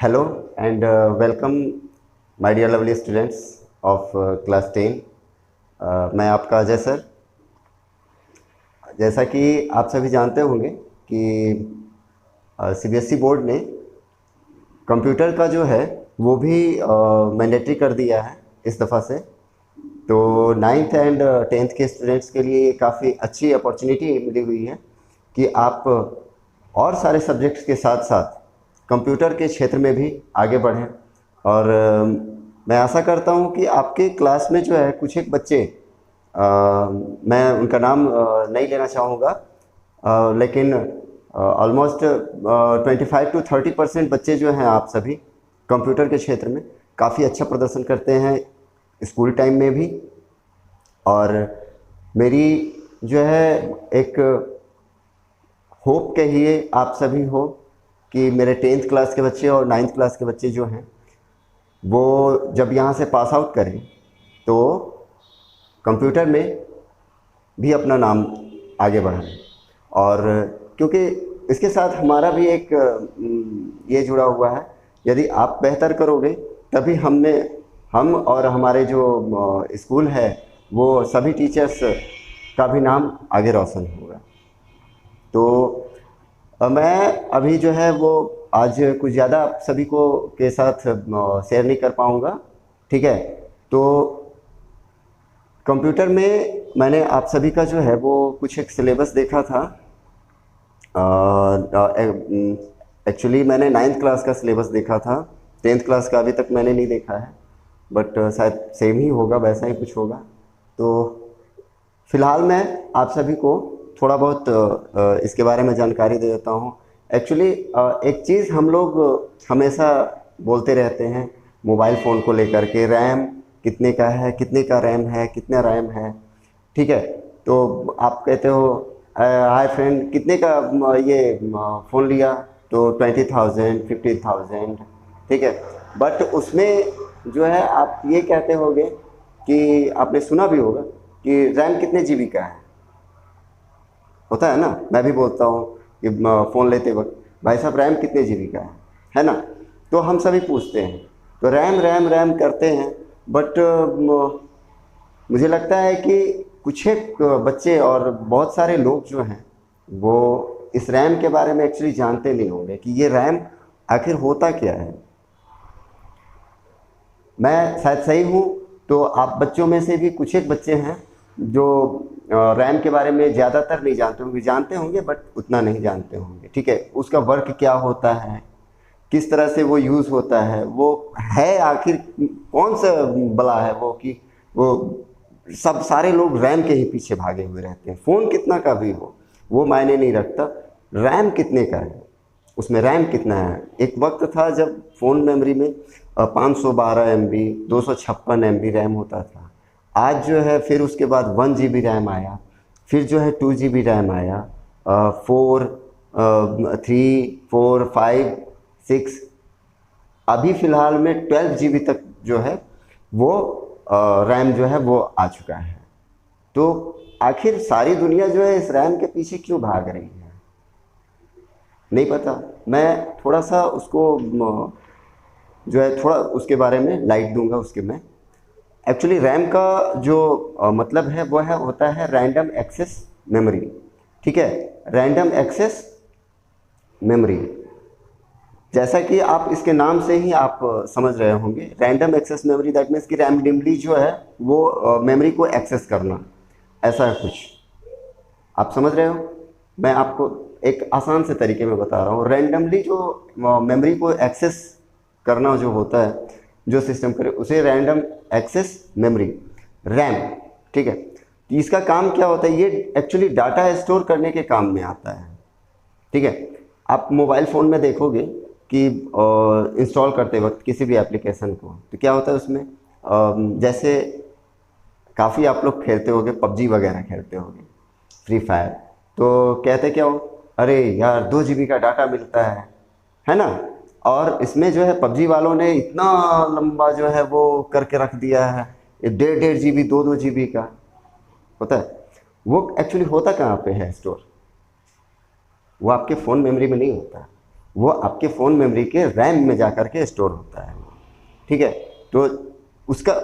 Hello and welcome my dear lovely students of class 10। मैं आपका Ajay sir. जैसा कि आप सभी जानते होंगे कि सीबीएसई बोर्ड ने कंप्यूटर का जो है वो भी मैंडेटरी कर दिया है इस दफ़ा से। तो 9th एंड 10th के स्टूडेंट्स के लिए काफ़ी अच्छी अपॉर्चुनिटी मिली हुई है कि आप और सारे सब्जेक्ट्स के साथ साथ कंप्यूटर के क्षेत्र में भी आगे बढ़ें। और मैं आशा करता हूं कि आपके क्लास में जो है कुछ एक बच्चे, मैं उनका नाम नहीं लेना चाहूँगा, लेकिन ऑलमोस्ट 25 to 30% बच्चे जो हैं आप सभी कंप्यूटर के क्षेत्र में काफ़ी अच्छा प्रदर्शन करते हैं स्कूल टाइम में भी। और मेरी जो है एक होप कहिए आप सभी हो कि मेरे 10th क्लास के बच्चे और 9th क्लास के बच्चे जो हैं वो जब यहाँ से पास आउट करें तो कंप्यूटर में भी अपना नाम आगे बढ़ाएं। और क्योंकि इसके साथ हमारा भी एक ये जुड़ा हुआ है, यदि आप बेहतर करोगे तभी हम और हमारे जो स्कूल है वो सभी टीचर्स का भी नाम आगे रोशन होगा। तो मैं अभी जो है वो आज कुछ ज़्यादा आप सभी को के साथ शेयर नहीं कर पाऊँगा, ठीक है। तो कंप्यूटर में मैंने आप सभी का जो है वो कुछ एक सिलेबस देखा था। एक्चुअली मैंने 9th क्लास का सिलेबस देखा था, 10th क्लास का अभी तक मैंने नहीं देखा है, बट शायद सेम ही होगा, वैसा ही कुछ होगा। तो फ़िलहाल मैं आप सभी को थोड़ा बहुत इसके बारे में जानकारी दे देता हूँ। एक्चुअली एक चीज़ हम लोग हमेशा बोलते रहते हैं मोबाइल फ़ोन को लेकर के, रैम कितने का है, कितने का रैम है, कितना रैम है, ठीक है। तो आप कहते हो हाय फ्रेंड कितने का ये फ़ोन लिया, तो 20,000 50,000, ठीक है। बट उसमें जो है आप ये कहते होंगे कि आपने सुना भी होगा कि रैम कितने जीबी का होता है ना। मैं भी बोलता हूँ कि फ़ोन लेते वक्त भाई साहब रैम कितने जीबी का है ना। तो हम सभी पूछते हैं, तो रैम रैम रैम करते हैं, बट मुझे लगता है कि कुछ एक बच्चे और बहुत सारे लोग जो हैं वो इस रैम के बारे में एक्चुअली जानते नहीं होंगे कि ये रैम आखिर होता क्या है। मैं शायद सही हूँ तो आप बच्चों में से भी कुछ एक बच्चे हैं जो रैम के बारे में ज़्यादातर नहीं जानते होंगे बट उतना नहीं जानते होंगे, ठीक है। उसका वर्क क्या होता है, किस तरह से वो यूज़ होता है, वो है आखिर कौन सा बला है वो कि वो सब सारे लोग रैम के ही पीछे भागे हुए रहते हैं। फ़ोन कितना का भी हो वो मायने नहीं रखता, रैम कितने का है, उसमें रैम कितना है। एक वक्त था जब फ़ोन मेमोरी में 512 MB 256 MB रैम होता था। आज जो है फिर उसके बाद 1 GB रैम आया, फिर जो है 2 GB रैम आया, 4 3 4 5 6, अभी फ़िलहाल में 12 GB तक जो है वो रैम जो है वो आ चुका है। तो आखिर सारी दुनिया जो है इस रैम के पीछे क्यों भाग रही है नहीं पता। मैं थोड़ा सा उसको जो है थोड़ा उसके बारे में लाइट दूंगा उसके में। एक्चुअली रैम का जो मतलब है वो होता है रैंडम एक्सेस मेमोरी, ठीक है। रैंडम एक्सेस मेमोरी, जैसा कि आप इसके नाम से ही आप समझ रहे होंगे, random access memory that means कि रैंडमली जो है वो मेमोरी को एक्सेस करना, ऐसा है कुछ। आप समझ रहे हो, मैं आपको एक आसान से तरीके में बता रहा हूँ। रैंडमली जो मेमोरी को एक्सेस करना जो होता है, जो सिस्टम करे उसे रैंडम एक्सेस मेमोरी, रैम, ठीक है। तो इसका काम क्या होता है, ये एक्चुअली डाटा स्टोर करने के काम में आता है, ठीक है। आप मोबाइल फ़ोन में देखोगे कि इंस्टॉल करते वक्त किसी भी एप्लीकेशन को, तो क्या होता है उसमें जैसे काफ़ी आप लोग खेलते होगे, पबजी वगैरह खेलते होगे, फ्री फायर, तो कहते क्या हो, अरे यार 2 GB का डाटा मिलता है ना। और इसमें जो है पबजी वालों ने इतना लंबा जो है वो करके रख दिया है, 1.5 GB 2 GB का होता है। वो एक्चुअली होता कहाँ पे है स्टोर, वो आपके फ़ोन मेमोरी में नहीं होता, वो आपके फ़ोन मेमोरी के रैम में जा कर के स्टोर होता है। ठीक है, तो उसका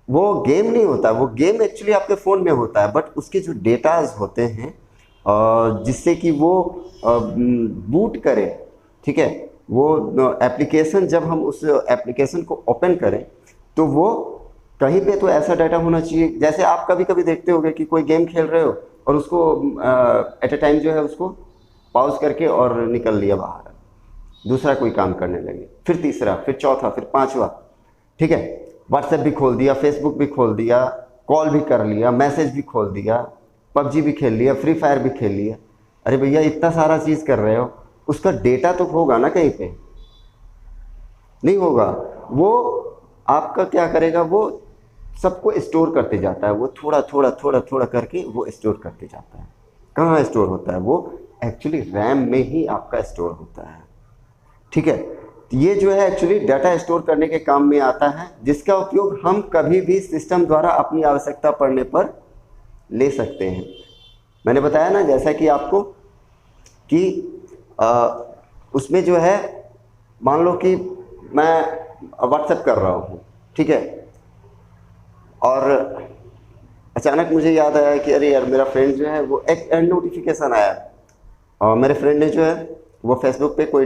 वो गेम नहीं होता, वो गेम एक्चुअली आपके फ़ोन में होता है, बट उसके जो डेटाज होते हैं जिससे कि वो बूट करे, ठीक है, वो एप्लीकेशन, जब हम उस एप्लीकेशन को ओपन करें तो वो कहीं पे तो ऐसा डाटा होना चाहिए, जैसे आप कभी कभी देखते होंगे कि कोई गेम खेल रहे हो और उसको एट ए टाइम जो है उसको पॉज करके और निकल लिया बाहर, दूसरा कोई काम करने लगे, फिर तीसरा, फिर चौथा, फिर पांचवा, ठीक है, व्हाट्सएप भी खोल दिया, फेसबुक भी खोल दिया, कॉल भी कर लिया, मैसेज भी खोल दिया, पबजी भी खेल लिया, फ्री फायर भी खेल लिया। अरे भैया इतना सारा चीज़ कर रहे हो, उसका डेटा तो होगा ना कहीं पे, नहीं होगा। वो आपका क्या करेगा, वो सबको स्टोर करते जाता है, वो थोड़ा थोड़ा थोड़ा थोड़ा करके वो स्टोर करते जाता है। कहाँ स्टोर होता है वो? एक्चुअली रैम में ही आपका स्टोर होता है। ठीक है, ये जो है एक्चुअली डाटा स्टोर करने के काम में आता है, जिसका उपयोग हम कभी भी सिस्टम द्वारा अपनी आवश्यकता पड़ने पर ले सकते हैं। मैंने बताया ना जैसा कि आपको कि उसमें जो है, मान लो कि मैं व्हाट्सएप कर रहा हूँ, ठीक है, और अचानक मुझे याद आया कि अरे यार मेरा फ्रेंड जो है वो एक नोटिफिकेशन आया, और मेरे फ्रेंड ने जो है वो फेसबुक पे कोई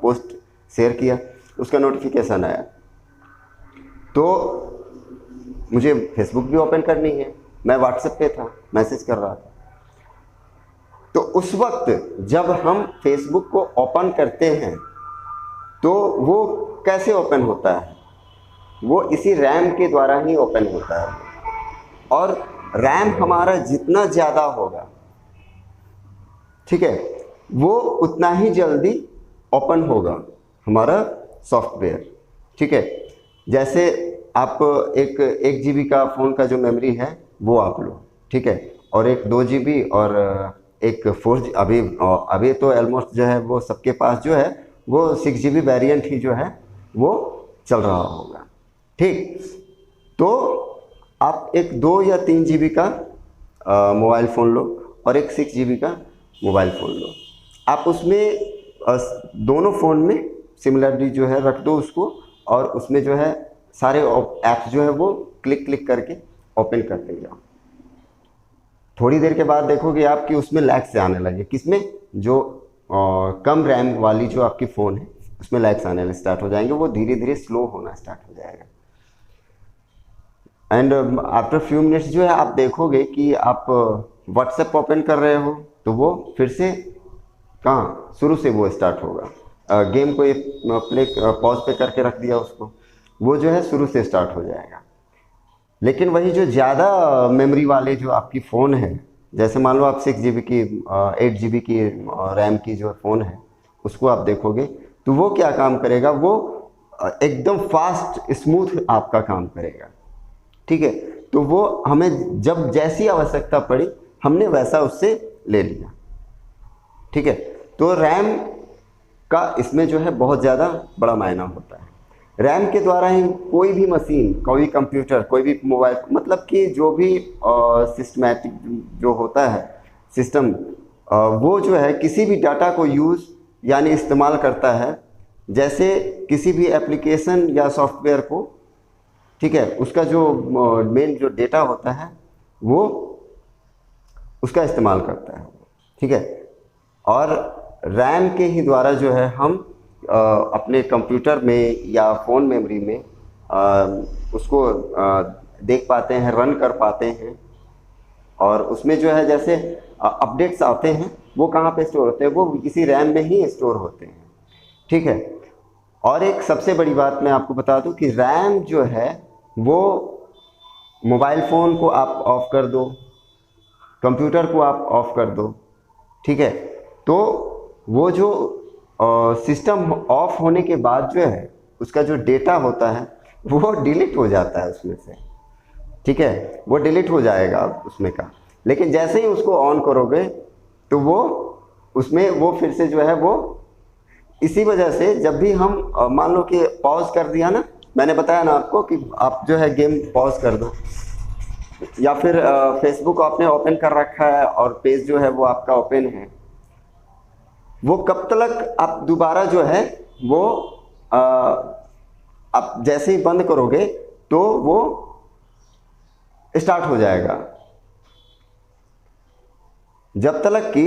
पोस्ट शेयर किया, उसका नोटिफिकेशन आया, तो मुझे फेसबुक भी ओपन करनी है, मैं व्हाट्सएप पे था, मैसेज कर रहा था। तो उस वक्त जब हम फेसबुक को ओपन करते हैं तो वो कैसे ओपन होता है? वो इसी रैम के द्वारा ही ओपन होता है, और रैम हमारा जितना ज़्यादा होगा, ठीक है, वो उतना ही जल्दी ओपन होगा हमारा सॉफ्टवेयर। ठीक है, जैसे आप एक GB का फ़ोन का जो मेमोरी है वो आप लो, ठीक है, और एक 2 GB और एक 4 GB, अभी तो ऑलमोस्ट जो है वो सबके पास जो है वो 6 GB वेरिएंट ही जो है वो चल रहा होगा। ठीक, तो आप एक 2 या 3 GB का मोबाइल फ़ोन लो और एक 6 GB का मोबाइल फ़ोन लो, आप उसमें दोनों फ़ोन में सिमिलरली जो है रख दो उसको, और उसमें जो है सारे ऐप्स जो है वो क्लिक करके ओपन करते जाओ। थोड़ी देर के बाद देखोगे आप कि उसमें लैग्स आने लगे, किसमें? जो कम रैम वाली जो आपकी फ़ोन है उसमें लैग्स आने स्टार्ट हो जाएंगे, वो धीरे धीरे स्लो होना स्टार्ट हो जाएगा। एंड आफ्टर फ्यू मिनट्स जो है आप देखोगे कि आप व्हाट्सएप ओपन कर रहे हो तो वो फिर से कहाँ शुरू से वो स्टार्ट होगा। गेम को प्ले पॉज पे करके रख दिया उसको, वो जो है शुरू से स्टार्ट हो जाएगा। लेकिन वही जो ज़्यादा मेमोरी वाले जो आपकी फ़ोन है, जैसे मान लो आप 6 GB की 8 GB की रैम की जो फ़ोन है, उसको आप देखोगे तो वो क्या काम करेगा, वो एकदम फास्ट स्मूथ आपका काम करेगा। ठीक है, तो वो हमें जब जैसी आवश्यकता पड़ी हमने वैसा उससे ले लिया। ठीक है, तो रैम का इसमें जो है बहुत ज़्यादा बड़ा मायना होता है। रैम के द्वारा ही कोई भी मशीन, कोई कंप्यूटर, कोई भी मोबाइल, मतलब कि जो भी सिस्टमैटिक जो होता है सिस्टम, वो जो है किसी भी डाटा को यूज़ यानी इस्तेमाल करता है, जैसे किसी भी एप्लीकेशन या सॉफ्टवेयर को, ठीक है, उसका जो मेन जो डेटा होता है वो उसका इस्तेमाल करता है। ठीक है, और रैम के ही द्वारा जो है हम अपने कंप्यूटर में या फ़ोन मेमोरी में उसको देख पाते हैं, रन कर पाते हैं, और उसमें जो है जैसे अपडेट्स आते हैं वो कहाँ पे स्टोर होते हैं, वो इसी रैम में ही स्टोर होते हैं। ठीक है, और एक सबसे बड़ी बात मैं आपको बता दूं कि रैम जो है वो मोबाइल फ़ोन को आप ऑफ कर दो, कंप्यूटर को आप ऑफ कर दो, ठीक है, तो वो जो सिस्टम ऑफ होने के बाद जो है उसका जो डेटा होता है वो डिलीट हो जाता है उसमें से। ठीक है, वो डिलीट हो जाएगा उसमें का, लेकिन जैसे ही उसको ऑन करोगे तो वो उसमें वो फिर से जो है वो, इसी वजह से जब भी हम मान लो कि पॉज कर दिया ना, मैंने बताया ना आपको कि आप जो है गेम पॉज कर दो, या फिर फेसबुक आपने ओपन कर रखा है और पेज जो है वो आपका ओपन है, वो कब तक आप दोबारा जो है वो आप जैसे ही बंद करोगे तो वो स्टार्ट हो जाएगा, जब तक कि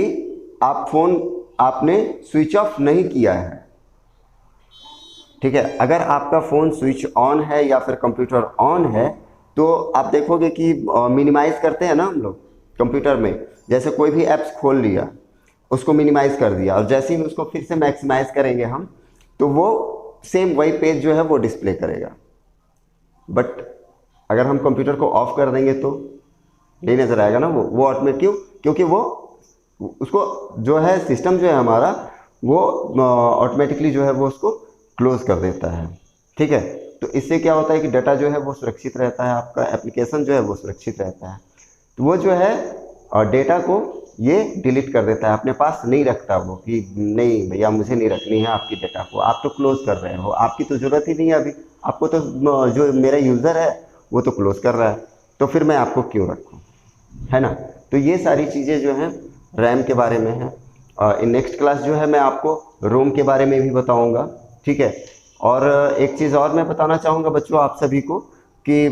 आप फोन आपने स्विच ऑफ नहीं किया है। ठीक है, अगर आपका फ़ोन स्विच ऑन है या फिर कंप्यूटर ऑन है तो आप देखोगे कि मिनिमाइज़ करते हैं ना हम लोग कंप्यूटर में, जैसे कोई भी ऐप्स खोल लिया उसको मिनिमाइज़ कर दिया और जैसे ही उसको फिर से मैक्सिमाइज़ करेंगे हम तो वो सेम वही पेज जो है वो डिस्प्ले करेगा। बट अगर हम कंप्यूटर को ऑफ कर देंगे तो नहीं नज़र आएगा ना वो ऑटोमेटिक, क्यों? क्योंकि वो उसको जो है सिस्टम जो है हमारा वो ऑटोमेटिकली जो है वो उसको क्लोज कर देता है। ठीक है, तो इससे क्या होता है कि डाटा जो है वो सुरक्षित रहता है, आपका एप्लीकेशन जो है वो सुरक्षित रहता है। तो वो जो है डेटा को ये डिलीट कर देता है, अपने पास नहीं रखता वो कि नहीं भैया मुझे नहीं रखनी है आपकी डेटा को, आप तो क्लोज कर रहे हो, आपकी तो ज़रूरत ही नहीं है अभी, आपको तो जो मेरा यूज़र है वो तो क्लोज कर रहा है, तो फिर मैं आपको क्यों रखूँ, है ना। तो ये सारी चीज़ें जो हैं रैम के बारे में है। इन नेक्स्ट क्लास जो है मैं आपको रोम के बारे में भी बताऊंगा। ठीक है, और एक चीज़ और मैं बताना चाहूँगा बच्चों आप सभी को कि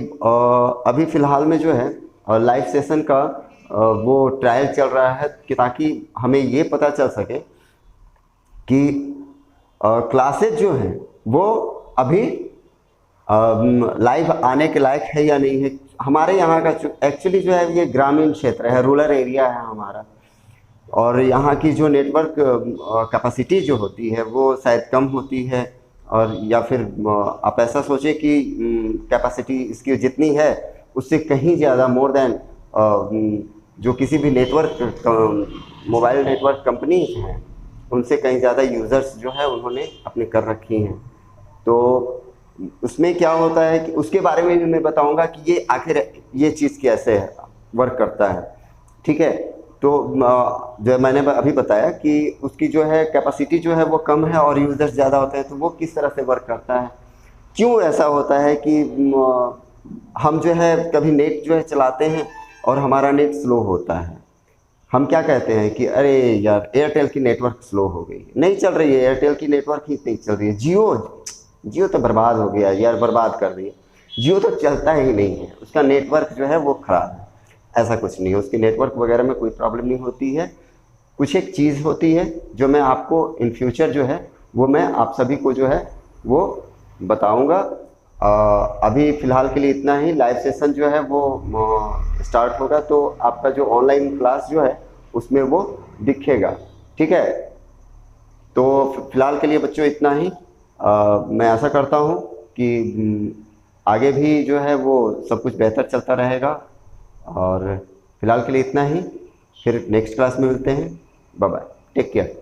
अभी फ़िलहाल में जो है लाइव सेशन का वो ट्रायल चल रहा है कि ताकि हमें ये पता चल सके कि क्लासेज जो हैं वो अभी लाइव आने के लायक है या नहीं है। हमारे यहाँ का एक्चुअली जो है ये ग्रामीण क्षेत्र है, रूरल एरिया है हमारा, और यहाँ की जो नेटवर्क कैपेसिटी जो होती है वो शायद कम होती है, और या फिर आप ऐसा सोचें कि कैपेसिटी इसकी जितनी है उससे कहीं ज़्यादा मोर देन जो किसी भी नेटवर्क मोबाइल नेटवर्क कंपनीज हैं उनसे कहीं ज़्यादा यूज़र्स जो है उन्होंने अपने कर रखी हैं। तो उसमें क्या होता है कि उसके बारे में भी मैं बताऊंगा कि ये आखिर ये चीज़ कैसे वर्क करता है। ठीक है, तो जो मैंने अभी बताया कि उसकी जो है कैपेसिटी जो है वो कम है और यूज़र्स ज़्यादा होते हैं, तो वो किस तरह से वर्क करता है, क्यों ऐसा होता है कि हम जो है कभी नेट जो है चलाते हैं और हमारा नेट स्लो होता है, हम क्या कहते हैं कि अरे यार एयरटेल की नेटवर्क स्लो हो गई, नहीं चल रही है एयरटेल की नेटवर्क ही नहीं चल रही है, जियो तो बर्बाद हो गया यार, बर्बाद कर दिया, जियो तो चलता ही नहीं है, उसका नेटवर्क जो है वो ख़राब है। ऐसा कुछ नहीं है, उसकी नेटवर्क वगैरह में कोई प्रॉब्लम नहीं होती है। कुछ एक चीज़ होती है जो मैं आपको इन फ्यूचर जो है वो मैं आप सभी को जो है वो बताऊंगा। अभी फ़िलहाल के लिए इतना ही। लाइव सेशन जो है वो स्टार्ट होगा तो आपका जो ऑनलाइन क्लास जो है उसमें वो दिखेगा। ठीक है, तो फ़िलहाल के लिए बच्चों इतना ही। मैं आशा करता हूँ कि आगे भी जो है वो सब कुछ बेहतर चलता रहेगा, और फिलहाल के लिए इतना ही। फिर नेक्स्ट क्लास में मिलते हैं। Bye bye, take care.